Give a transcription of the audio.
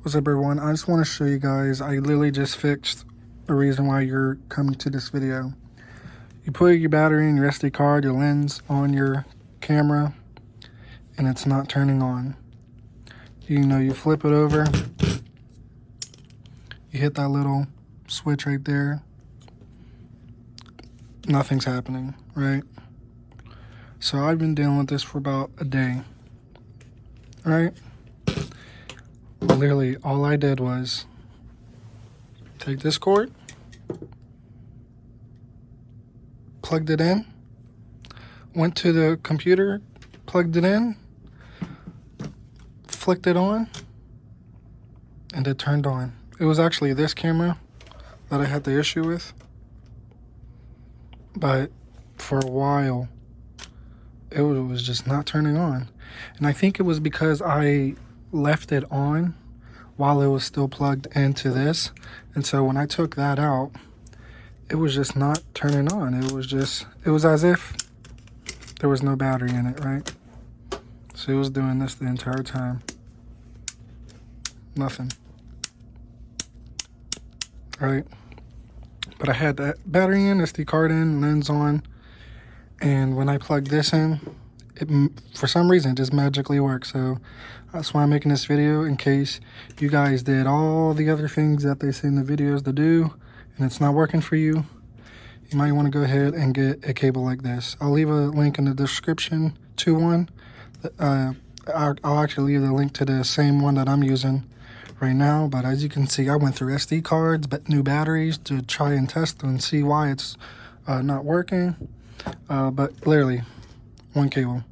What's up, everyone? I just want to show you guys, I literally just fixed the reason why you're coming to this video. You put your battery and your SD card, your lens on your camera, and it's not turning on. You flip it over, you hit that little switch right there, nothing's happening, right? So I've been dealing with this for about a day, right? Literally, all I did was take this cord, plugged it in, went to the computer, plugged it in, flicked it on, and it turned on. It was actually this camera that I had the issue with, but for a while, it was just not turning on. And I think it was because I left it on while it was still plugged into this, and so when I took that out, it was just not turning on. It was as if there was no battery in it, right? So it was doing this the entire time. Nothing. Right? But I had that battery in, SD card in, lens on, and when I plugged this in, it, for some reason, it just magically worked. So that's why I'm making this video, in case you guys did all the other things that they say in the videos to do and it's not working for you. You might want to go ahead and get a cable like this. I'll leave a link in the description to one. I'll actually leave the link to the same one that I'm using right now. But as you can see, I went through SD cards, but new batteries to try and test and see why it's not working. But literally, one cable.